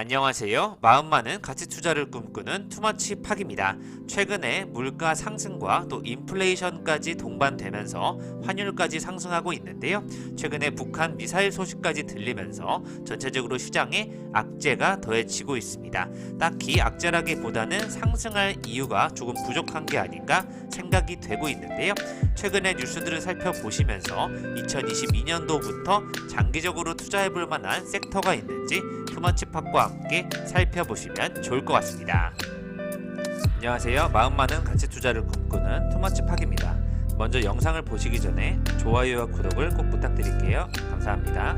안녕하세요. 마음 많은 가치 투자를 꿈꾸는 투머치 팍입니다. 최근에 물가 상승과 또 인플레이션까지 동반되면서 환율까지 상승하고 있는데요. 최근에 북한 미사일 소식까지 들리면서 전체적으로 시장에 악재가 더해지고 있습니다. 딱히 악재라기보다는 상승할 이유가 조금 부족한 게 아닌가 생각이 되고 있는데요. 최근에 뉴스들을 살펴보시면서 2022년도부터 장기적으로 투자해볼 만한 섹터가 있는지 투머치팍과 함께 살펴보시면 좋을 것 같습니다. 안녕하세요. 마음 많은 가치 투자를 꿈꾸는 투머치팍입니다. 먼저 영상을 보시기 전에 좋아요와 구독을 꼭 부탁드릴게요. 감사합니다.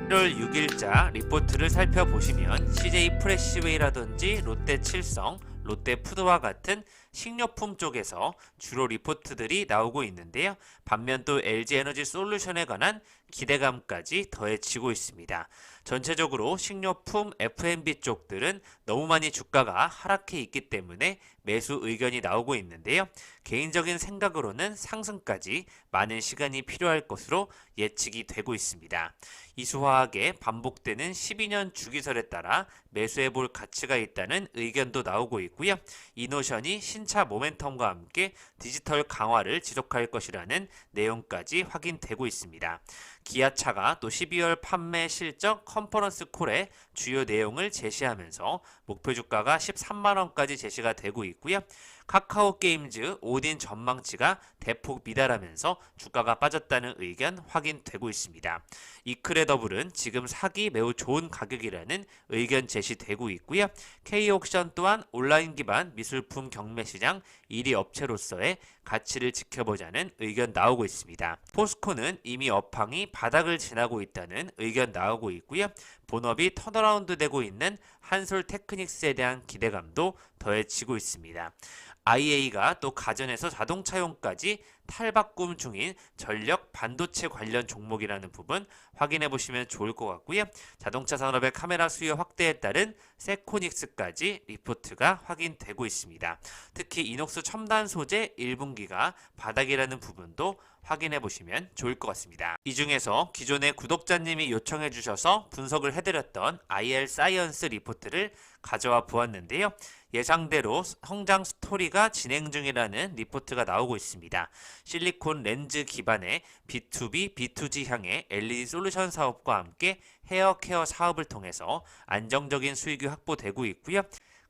1월 6일자 리포트를 살펴보시면 CJ 프레시웨이라든지 롯데칠성, 롯데푸드와 같은 식료품 쪽에서 주로 리포트들이 나오고 있는데요. 반면 또 LG에너지솔루션에 관한 기대감까지 더해지고 있습니다. 전체적으로 식료품 F&B 쪽들은 너무 많이 주가가 하락해 있기 때문에 매수 의견이 나오고 있는데요. 개인적인 생각으로는 상승까지 많은 시간이 필요할 것으로 예측이 되고 있습니다. 이수화학의 반복되는 12년 주기설에 따라 매수해 볼 가치가 있다는 의견도 나오고 있고요. 이노션이 신차 모멘텀과 함께 디지털 강화를 지속할 것이라는 내용까지 확인되고 있습니다. 기아차가 또 12월 판매 실적 컨퍼런스 콜의 주요 내용을 제시하면서 목표 주가가 13만원까지 제시가 되고 있고요. 카카오 게임즈 오딘 전망치가 대폭 미달하면서 주가가 빠졌다는 의견 확인되고 있습니다. 이크레더블은 지금 사기 매우 좋은 가격이라는 의견 제시되고 있고요. K옥션 또한 온라인 기반 미술품 경매 시장 1위 업체로서의 가치를 지켜보자는 의견 나오고 있습니다. 포스코는 이미 업황이 바닥을 지나고 있다는 의견 나오고 있고요. 본업이 턴어라운드 되고 있는 한솔 테크닉스에 대한 기대감도 더해지고 있습니다. IA가 또 가전에서 자동차용까지 탈바꿈 중인 전력 반도체 관련 종목이라는 부분 확인해 보시면 좋을 것 같고요. 자동차 산업의 카메라 수요 확대에 따른 세코닉스까지 리포트가 확인되고 있습니다. 특히 이녹스 첨단 소재 1분기가 바닥이라는 부분도 확인해 보시면 좋을 것 같습니다. 이 중에서 기존의 구독자님이 요청해 주셔서 분석을 해드렸던 IR 사이언스 리포트를 가져와 보았는데요. 예상대로 성장 스토리가 진행 중이라는 리포트가 나오고 있습니다. 실리콘 렌즈 기반의 B2B, B2G 향의 LED 솔루션 사업과 함께 헤어 케어 사업을 통해서 안정적인 수익이 확보되고 있고요.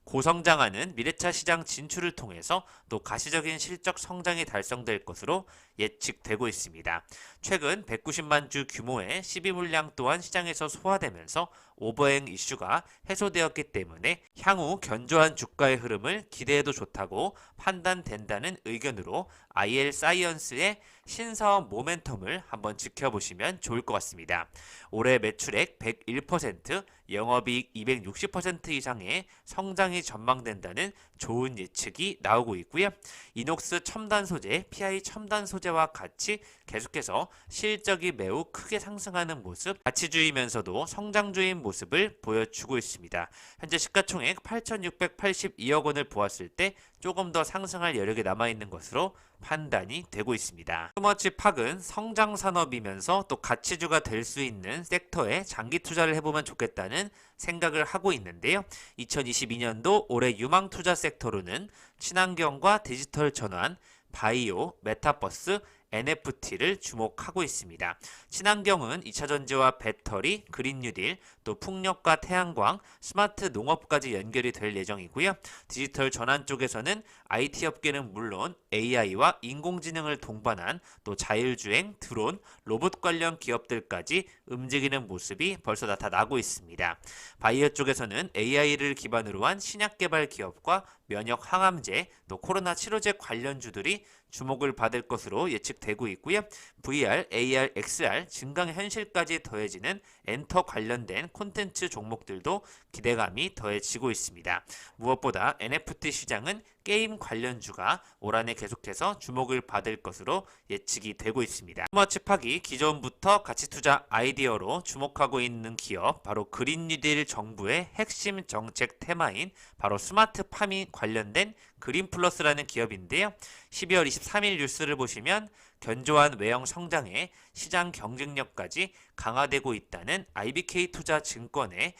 고성장하는 미래차 시장 진출을 통해서 또 가시적인 실적 성장이 달성될 것으로 예측되고 있습니다. 최근 190만 주 규모의 시비 물량 또한 시장에서 소화되면서 오버행 이슈가 해소되었기 때문에 향후 견조한 주가의 흐름을 기대해도 좋다고 판단된다는 의견으로 IL 사이언스의 신사업 모멘텀을 한번 지켜보시면 좋을 것 같습니다. 올해 매출액 101%, 영업이익 260% 이상의 성장이 전망된다는 좋은 예측이 나오고 있고요. 이녹스 첨단 소재, PI 첨단 소재와 같이 계속해서 실적이 매우 크게 상승하는 모습, 가치주이면서도 성장주인 모습을 보여주고 있습니다. 현재 시가총액 8,682억 원을 보았을 때 조금 더 상승할 여력이 남아있는 것으로 판단이 되고 있습니다. 투머치 팍은 성장 산업이면서 또 가치주가 될 수 있는 섹터에 장기 투자를 해보면 좋겠다는 생각을 하고 있는데요. 2022년도 올해 유망 투자 섹터로는 친환경과 디지털 전환, 바이오, 메타버스, NFT를 주목하고 있습니다. 친환경은 2차 전지와 배터리, 그린 뉴딜, 또 풍력과 태양광, 스마트 농업까지 연결이 될 예정이고요. 디지털 전환 쪽에서는 IT 업계는 물론 AI와 인공지능을 동반한 또 자율주행, 드론, 로봇 관련 기업들까지 움직이는 모습이 벌써 나타나고 있습니다. 바이오 쪽에서는 AI를 기반으로 한 신약 개발 기업과 면역 항암제, 또 코로나 치료제 관련주들이 주목을 받을 것으로 예측되고 있고요. VR, AR, XR, 증강현실까지 더해지는 엔터 관련된 콘텐츠 종목들도 기대감이 더해지고 있습니다. 무엇보다 NFT 시장은 게임 관련주가 올 한해 계속해서 주목을 받을 것으로 예측이 되고 있습니다. 투머치팍이 기존부터 가치투자 아이디어로 주목하고 있는 기업, 바로 그린 뉴딜 정부의 핵심 정책 테마인 바로 스마트 파밍 관련된 그린플러스라는 기업인데요. 12월 23일 뉴스를 보시면 견조한 외형 성장에 시장 경쟁력까지 강화되고 있다는 IBK 투자증권의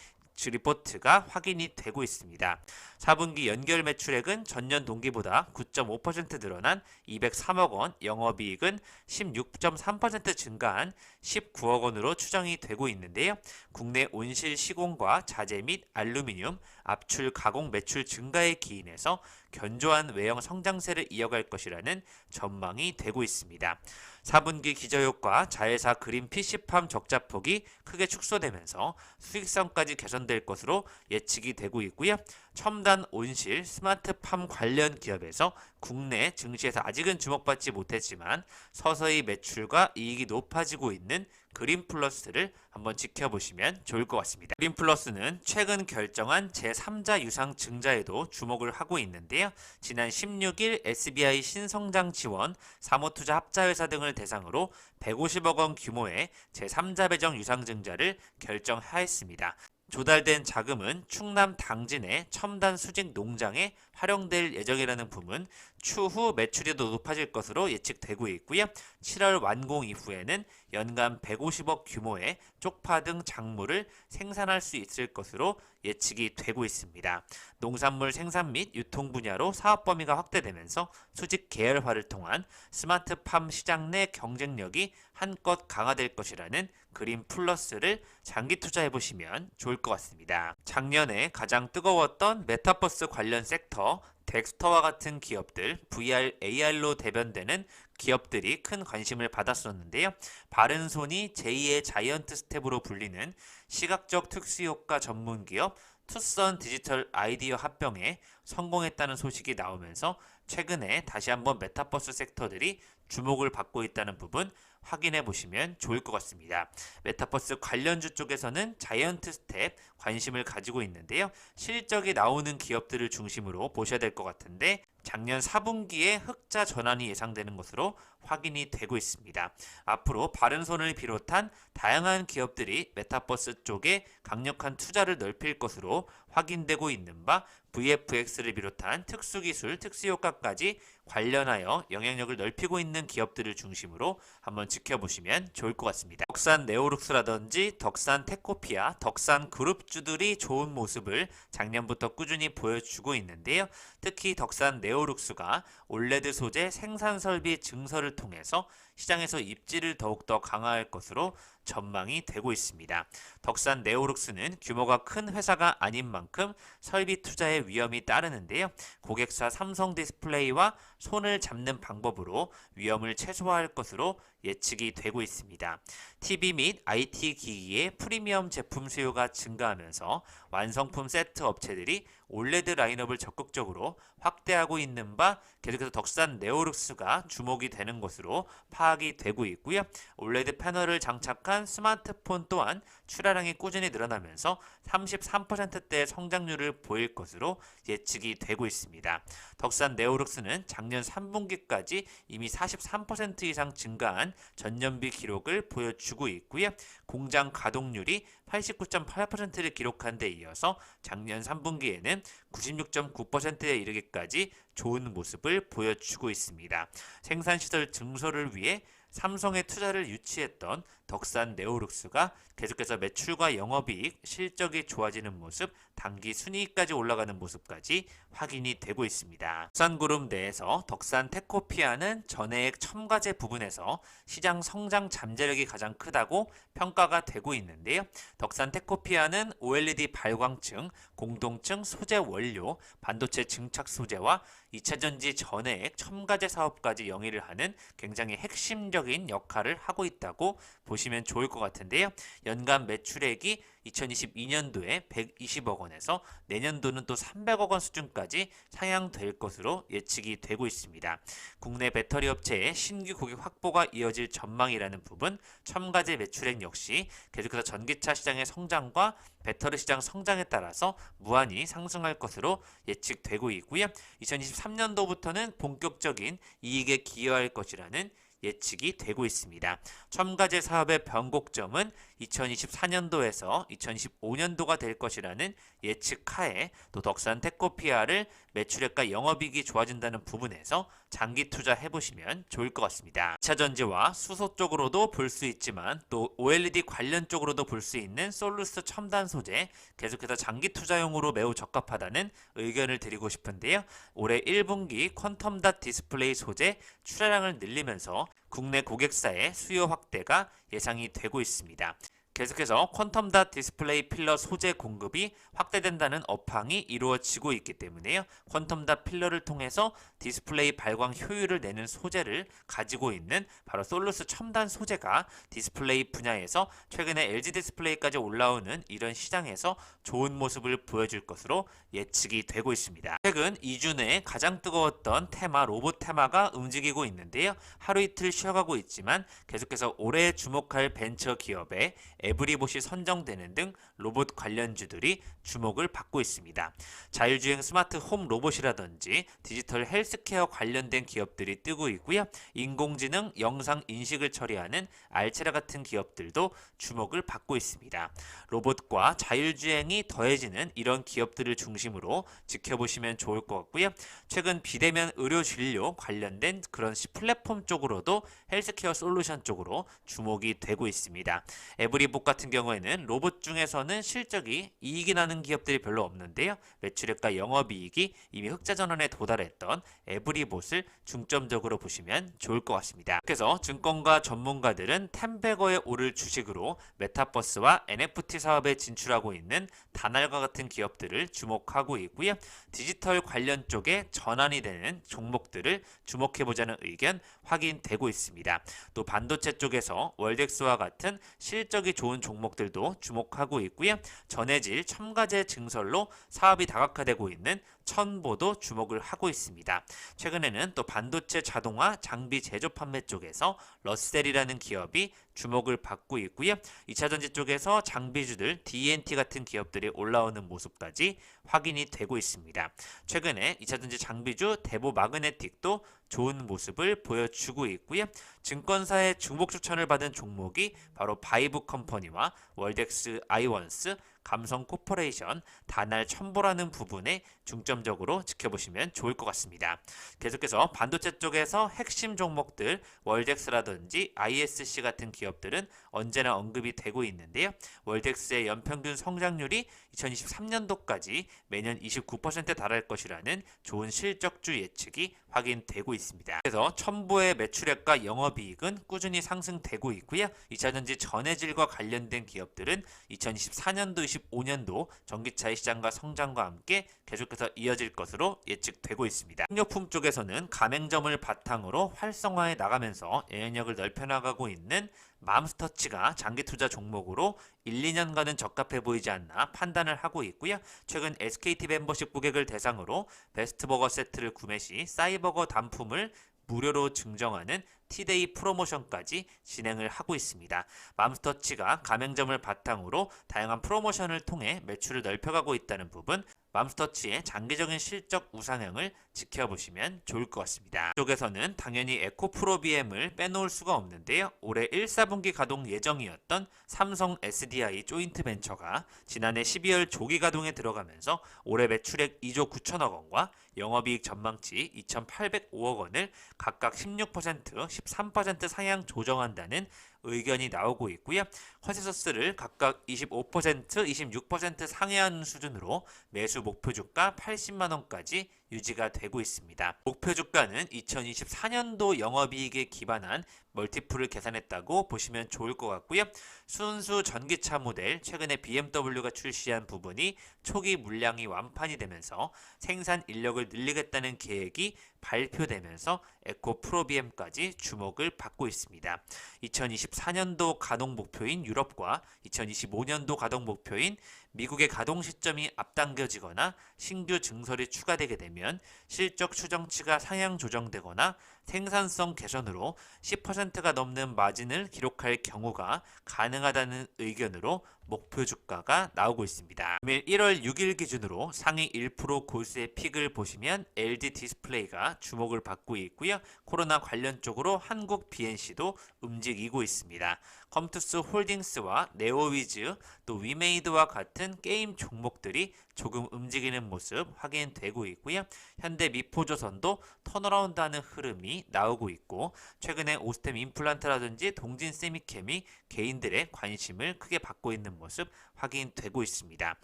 리포트가 확인이 되고 있습니다. 4분기 연결 매출액은 전년 동기보다 9.5% 늘어난 203억 원, 영업이익은 16.3% 증가한 19억 원으로 추정이 되고 있는데요. 국내 온실 시공과 자재 및 알루미늄, 압출 가공 매출 증가에 기인해서 견조한 외형 성장세를 이어갈 것이라는 전망이 되고 있습니다. 4분기 기저효과, 자회사 그린 PC팜 적자폭이 크게 축소되면서 수익성까지 개선될 것으로 예측이 되고 있고요. 첨단 온실, 스마트팜 관련 기업에서 국내 증시에서 아직은 주목받지 못했지만 서서히 매출과 이익이 높아지고 있는 그린플러스를 한번 지켜보시면 좋을 것 같습니다. 그린플러스는 최근 결정한 제3자 유상 증자에도 주목을 하고 있는데요. 지난 16일 SBI 신성장 지원, 사모투자 합자회사 등을 대상으로 150억 원 규모의 제3자 배정 유상 증자를 결정하였습니다. 조달된 자금은 충남 당진의 첨단 수직 농장에 활용될 예정이라는 부분, 추후 매출이 더 높아질 것으로 예측되고 있고요. 7월 완공 이후에는 연간 150억 규모의 쪽파 등 작물을 생산할 수 있을 것으로 예측이 되고 있습니다. 농산물 생산 및 유통 분야로 사업 범위가 확대되면서 수직 계열화를 통한 스마트팜 시장 내 경쟁력이 한껏 강화될 것이라는 그린플러스를 장기 투자해 보시면 좋을 것 같습니다. 작년에 가장 뜨거웠던 메타버스 관련 섹터, 덱스터와 같은 기업들, VR, AR로 대변되는 기업들이 큰 관심을 받았었는데요. 바른손이 제2의 자이언트 스텝으로 불리는 시각적 특수효과 전문 기업 투선 디지털 아이디어 합병에 성공했다는 소식이 나오면서 최근에 다시 한번 메타버스 섹터들이 주목을 받고 있다는 부분 확인해 보시면 좋을 것 같습니다. 메타버스 관련주 쪽에서는 자이언트 스텝 관심을 가지고 있는데요. 실적이 나오는 기업들을 중심으로 보셔야 될 것 같은데 작년 4분기에 흑자 전환이 예상되는 것으로 확인이 되고 있습니다. 앞으로 바른손을 비롯한 다양한 기업들이 메타버스 쪽에 강력한 투자를 넓힐 것으로 확인되고 있는 바 VFX를 비롯한 특수기술, 특수효과까지 관련하여 영향력을 넓히고 있는 기업들을 중심으로 한번 지켜보시면 좋을 것 같습니다. 덕산 네오룩스라든지 덕산 테코피아, 덕산 그룹주들이 좋은 모습을 작년부터 꾸준히 보여주고 있는데요. 특히 덕산 네오룩스가 올레드 소재 생산 설비 증설을 통해서 시장에서 입지를 더욱더 강화할 것으로 전망이 되고 있습니다. 덕산 네오룩스는 규모가 큰 회사가 아닌 만큼 설비 투자의 위험이 따르는데요. 고객사 삼성 디스플레이와 손을 잡는 방법으로 위험을 최소화할 것으로 예측이 되고 있습니다. TV 및 IT 기기의 프리미엄 제품 수요가 증가하면서 완성품 세트 업체들이 올레드 라인업을 적극적으로 확대하고 있는 바 계속해서 덕산 네오룩스가 주목이 되는 것으로 파악이 되고 있고요. 올레드 패널을 장착한 스마트폰 또한 출하량이 꾸준히 늘어나면서 33%대의 성장률을 보일 것으로 예측이 되고 있습니다. 덕산 네오룩스는 작년 3분기까지 이미 43% 이상 증가한 전년비 기록을 보여주고 있고요. 공장 가동률이 89.8%를 기록한 데 이어서 작년 3분기에는 96.9%에 이르기까지 좋은 모습을 보여주고 있습니다. 생산시설 증설을 위해 삼성의 투자를 유치했던 덕산 네오룩스가 계속해서 매출과 영업이익, 실적이 좋아지는 모습, 단기 순이익까지 올라가는 모습까지 확인이 되고 있습니다. 덕산그룹 내에서 덕산 테코피아는 전해액 첨가제 부분에서 시장 성장 잠재력이 가장 크다고 평가가 되고 있는데요. 덕산 테코피아는 OLED 발광층, 공동층 소재 원료, 반도체 증착 소재와 2차전지 전해액 첨가제 사업까지 영위를 하는 굉장히 핵심적인 역할을 하고 있다고 보시면 좋을 것 같은데요. 연간 매출액이 2022년도에 120억 원에서 내년도는 또 300억 원 수준까지 상향될 것으로 예측이 되고 있습니다. 국내 배터리 업체의 신규 고객 확보가 이어질 전망이라는 부분, 첨가제 매출액 역시 계속해서 전기차 시장의 성장과 배터리 시장 성장에 따라서 무한히 상승할 것으로 예측되고 있고요. 2023년도부터는 본격적인 이익에 기여할 것이라는 예측이 되고 있습니다. 첨가제 사업의 변곡점은 2024년도에서 2025년도가 될 것이라는 예측하에 또 덕산 테코피아를 매출액과 영업이익이 좋아진다는 부분에서 장기 투자해 보시면 좋을 것 같습니다. 2차 전지와 수소 쪽으로도 볼 수 있지만 또 OLED 관련 쪽으로도 볼 수 있는 솔루스 첨단 소재 계속해서 장기 투자용으로 매우 적합하다는 의견을 드리고 싶은데요. 올해 1분기 퀀텀닷 디스플레이 소재 출하량을 늘리면서 국내 고객사의 수요 확대가 예상이 되고 있습니다. 계속해서 퀀텀닷 디스플레이 필러 소재 공급이 확대된다는 업황이 이루어지고 있기 때문에요. 퀀텀닷 필러를 통해서 디스플레이 발광 효율을 내는 소재를 가지고 있는 바로 솔루스 첨단 소재가 디스플레이 분야에서 최근에 LG 디스플레이까지 올라오는 이런 시장에서 좋은 모습을 보여줄 것으로 예측이 되고 있습니다. 최근 2주 내에 가장 뜨거웠던 테마 로봇 테마가 움직이고 있는데요. 하루 이틀 쉬어가고 있지만 계속해서 올해 주목할 벤처 기업에 에브리봇이 선정되는 등 로봇 관련주들이 주목을 받고 있습니다. 자율주행 스마트 홈 로봇이라든지 디지털 헬스케어 관련된 기업들이 뜨고 있고요. 인공지능 영상 인식을 처리하는 알체라 같은 기업들도 주목을 받고 있습니다. 로봇과 자율주행이 더해지는 이런 기업들을 중심으로 지켜보시면 좋을 것 같고요. 최근 비대면 의료 진료 관련된 그런 플랫폼 쪽으로도 헬스케어 솔루션 쪽으로 주목이 되고 있습니다. 에브리봇 같은 경우에는 로봇 중에서는 실적이 이익이 나는 기업들이 별로 없는데요. 매출액과 영업이익이 이미 흑자 전환에 도달했던 에브리봇을 중점적으로 보시면 좋을 것 같습니다. 그래서 증권가 전문가들은 텐베거에 오를 주식으로 메타버스와 NFT 사업에 진출하고 있는 다날과 같은 기업들을 주목하고 있고요. 디지털 관련 쪽에 전환이 되는 종목들을 주목해보자는 의견 확인되고 있습니다. 또 반도체 쪽에서 월덱스와 같은 실적이 좋은 종목들도 주목하고 있고요. 전해질 첨가제 증설로 사업이 다각화되고 있는 천보도 주목을 하고 있습니다. 최근에는 또 반도체 자동화 장비 제조 판매 쪽에서 러셀이라는 기업이 주목을 받고 있고요. 2차전지 쪽에서 장비주들 D&T 같은 기업들이 올라오는 모습까지 확인이 되고 있습니다. 최근에 2차전지 장비주 대보 마그네틱도 좋은 모습을 보여주고 있고요. 증권사의 주목 추천을 받은 종목이 바로 바이브 컴퍼니와 월덱스 아이원스, 감성 코퍼레이션, 다날 첨보라는 부분에 중점적으로 지켜보시면 좋을 것 같습니다. 계속해서 반도체 쪽에서 핵심 종목들 월덱스라든지 ISC 같은 기업들은 언제나 언급이 되고 있는데요. 월덱스의 연평균 성장률이 2023년도까지 매년 29%에 달할 것이라는 좋은 실적주 예측이 확인되고 있습니다. 그래서 첨보의 매출액과 영업이익은 꾸준히 상승되고 있고요. 2차전지 전해질과 관련된 기업들은 2024년도, 25년도 전기차의 시장과 성장과 함께 계속해서 이어질 것으로 예측되고 있습니다. 식료품 쪽에서는 가맹점을 바탕으로 활성화해 나가면서 영향력을 넓혀나가고 있는 맘스터치가 장기 투자 종목으로 1, 2년간은 적합해 보이지 않나 판단을 하고 있고요. 최근 SKT 멤버십 고객을 대상으로 베스트버거 세트를 구매 시 싸이버거 단품을 무료로 증정하는 티데이 프로모션까지 진행을 하고 있습니다. 맘스터치가 가맹점을 바탕으로 다양한 프로모션을 통해 매출을 넓혀가고 있다는 부분, 맘스터치의 장기적인 실적 우상향을 지켜보시면 좋을 것 같습니다. 이쪽에서는 당연히 에코프로비엠을 빼놓을 수가 없는데요. 올해 1, 4분기 가동 예정이었던 삼성 SDI 조인트 벤처가 지난해 12월 조기 가동에 들어가면서 올해 매출액 2조 9천억 원과 영업이익 전망치 2,805억 원을 각각 16%, 13% 상향 조정한다는 의견이 나오고 있고요. 컨센서스를 각각 25%, 26% 상회하는 수준으로 매수 목표 주가 80만 원까지 유지가 되고 있습니다. 목표 주가는 2024년도 영업이익에 기반한 멀티플을 계산했다고 보시면 좋을 것 같고요. 순수 전기차 모델 최근에 BMW가 출시한 부분이 초기 물량이 완판이 되면서 생산 인력을 늘리겠다는 계획이 발표되면서 에코프로비엠까지 주목을 받고 있습니다. 2024년도 가동 목표인 유럽과 2025년도 가동 목표인 미국의 가동 시점이 앞당겨지거나 신규 증설이 추가되게 되면 실적 추정치가 상향 조정되거나 생산성 개선으로 10%가 넘는 마진을 기록할 경우가 가능하다는 의견으로 목표 주가가 나오고 있습니다. 매일 1월 6일 기준으로 상위 1% 골수의 픽을 보시면 LG 디스플레이가 주목을 받고 있고요. 코로나 관련 쪽으로 한국 BNC도 움직이고 있습니다. 컴투스 홀딩스와 네오위즈 또 위메이드와 같은 게임 종목들이 조금 움직이는 모습 확인되고 있고요. 현대 미포조선도 턴어라운드하는 흐름이 나오고 있고 최근에 오스템 임플란트라든지 동진 세미캠이 개인들의 관심을 크게 받고 있는 모습 확인되고 있습니다.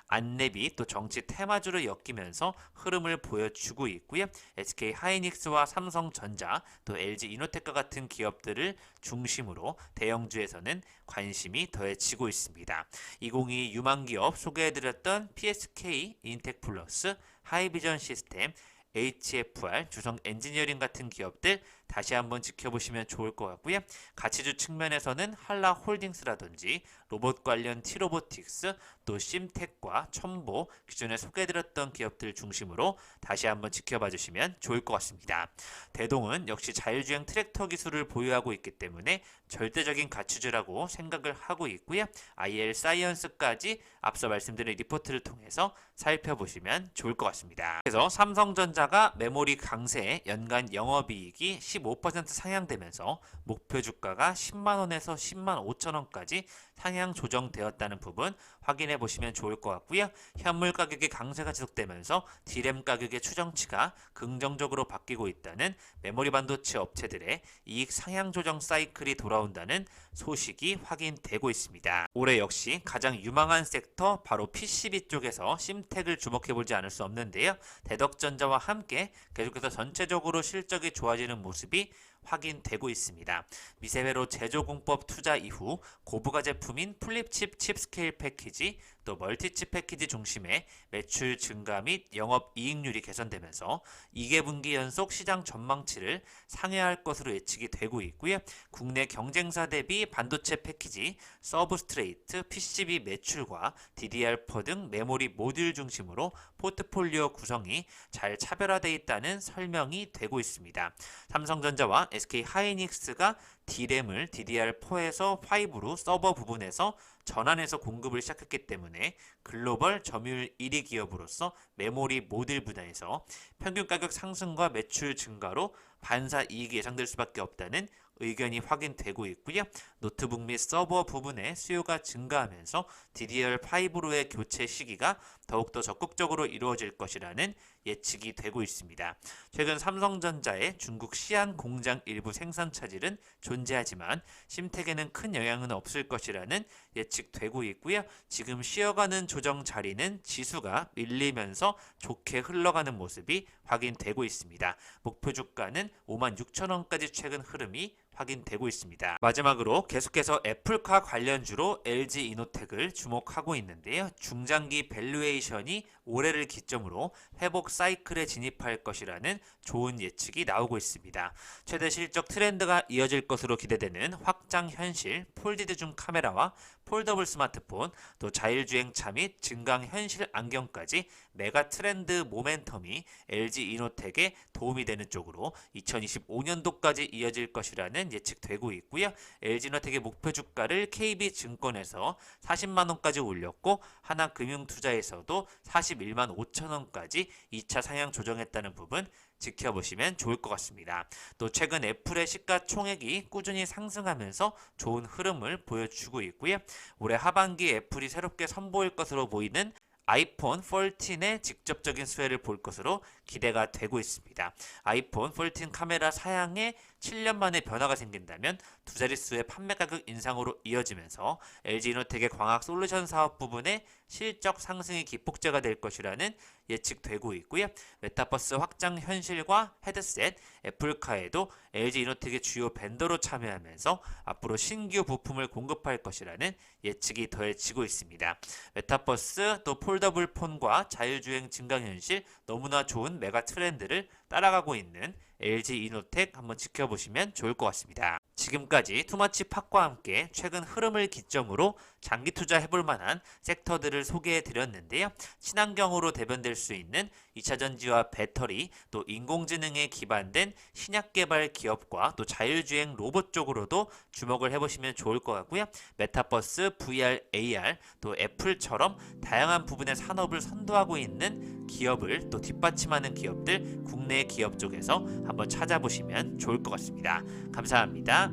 안랩이 또 정치 테마주로 엮이면서 흐름을 보여주고 있고요. SK 하이닉스와 삼성전자 또 LG 이노텍과 같은 기업들을 중심으로 대형주에서는 관심이 더해지고 있습니다. 2022 유망기업 소개해드렸던 PSK 인텍플러스, 하이비전 시스템, HFR, 주성 엔지니어링 같은 기업들 다시 한번 지켜보시면 좋을 것 같고요. 가치주 측면에서는 한라홀딩스라든지 로봇 관련 T로보틱스, 또 심텍과 첨보, 기존에 소개해드렸던 기업들 중심으로 다시 한번 지켜봐 주시면 좋을 것 같습니다. 대동은 역시 자율주행 트랙터 기술을 보유하고 있기 때문에 절대적인 가치주라고 생각을 하고 있고요. IL 사이언스까지 앞서 말씀드린 리포트를 통해서 살펴보시면 좋을 것 같습니다. 그래서 삼성전자가 메모리 강세에 연간 영업이익이 15% 상향되면서 목표 주가가 10만원에서 10만 5천원까지 상향 조정되었다는 부분 확인해 보시면 좋을 것 같고요. 현물 가격의 강세가 지속되면서 D램 가격의 추정치가 긍정적으로 바뀌고 있다는 메모리 반도체 업체들의 이익 상향 조정 사이클이 돌아온다는 소식이 확인되고 있습니다. 올해 역시 가장 유망한 섹터 바로 PCB 쪽에서 심텍을 주목해 보지 않을 수 없는데요. 대덕전자와 함께 계속해서 전체적으로 실적이 좋아지는 모습이 확인되고 있습니다. 미세회로 제조공법 투자 이후 고부가 제품인 플립칩 칩스케일 패키지 또 멀티칩 패키지 중심의 매출 증가 및 영업이익률이 개선되면서 2개분기 연속 시장 전망치를 상회할 것으로 예측이 되고 있고요. 국내 경쟁사 대비 반도체 패키지, 서브스트레이트, PCB 매출과 DDR4 등 메모리 모듈 중심으로 포트폴리오 구성이 잘 차별화되어 있다는 설명이 되고 있습니다. 삼성전자와 SK 하이닉스가 D램을 DDR4에서 5로 서버 부분에서 전환해서 공급을 시작했기 때문에 글로벌 점유율 1위 기업으로서 메모리 모듈 분야에서 평균 가격 상승과 매출 증가로 반사 이익이 예상될 수밖에 없다는 의견이 확인되고 있고요. 노트북 및 서버 부분의 수요가 증가하면서 DDR5로의 교체 시기가 더욱더 적극적으로 이루어질 것이라는 예측이 되고 있습니다. 최근 삼성전자의 중국 시안 공장 일부 생산 차질은 존재하지만 심텍에는 큰 영향은 없을 것이라는 예측되고 있고요. 지금 쉬어가는 조정 자리는 지수가 밀리면서 좋게 흘러가는 모습이 확인되고 있습니다. 목표 주가는 56,000원까지 최근 흐름이 확인되고 있습니다. 마지막으로 계속해서 애플카 관련주로 LG 이노텍을 주목하고 있는데요. 중장기 밸류에이션이 올해를 기점으로 회복 사이클에 진입할 것이라는 좋은 예측이 나오고 있습니다. 최대 실적 트렌드가 이어질 것으로 기대되는 확장 현실, 폴디드 줌 카메라와 폴더블 스마트폰, 또 자율주행차 및 증강 현실 안경까지 메가 트렌드 모멘텀이 LG 이노텍에 도움이 되는 쪽으로 2025년도까지 이어질 것이라는 예측되고 있고요. LG 이노텍의 목표 주가를 KB증권에서 40만원까지 올렸고 하나금융투자에서도 41만 5천원까지 2차 상향 조정했다는 부분 지켜보시면 좋을 것 같습니다. 또 최근 애플의 시가총액이 꾸준히 상승하면서 좋은 흐름을 보여주고 있고요. 올해 하반기 애플이 새롭게 선보일 것으로 보이는 아이폰 14의 직접적인 수혜를 볼 것으로 기대가 되고 있습니다. 아이폰 14 카메라 사양에 7년 만에 변화가 생긴다면 두 자릿수의 판매 가격 인상으로 이어지면서 LG 이노텍의 광학 솔루션 사업 부분에 실적 상승이 기폭제가 될 것이라는 예측되고 있고요. 메타버스 확장 현실과 헤드셋, 애플카에도 LG 이노텍의 주요 벤더로 참여하면서 앞으로 신규 부품을 공급할 것이라는 예측이 더해지고 있습니다. 메타버스 또 폴더블 폰과 자율주행 증강현실 너무나 좋은 메가 트렌드를 따라가고 있는 LG 이노텍 한번 지켜보시면 좋을 것 같습니다. 지금까지 투마치 팍과 함께 최근 흐름을 기점으로 장기 투자해볼 만한 섹터들을 소개해 드렸는데요. 친환경으로 대변될 수 있는 2차전지와 배터리, 또 인공지능에 기반된 신약 개발 기업과 또 자율주행 로봇 쪽으로도 주목을 해보시면 좋을 것 같고요. 메타버스, VR, AR, 또 애플처럼 다양한 부분의 산업을 선도하고 있는 기업을 또 뒷받침하는 기업들, 국내 기업 쪽에서 한번 찾아보시면 좋을 것 같습니다. 감사합니다.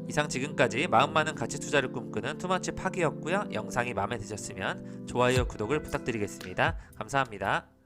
이상 지금까지 마음 많은 가치 투자를 꿈꾸는 투마치 파기였고요. 영상이 마음에 드셨으면 좋아요, 구독을 부탁드리겠습니다. 감사합니다.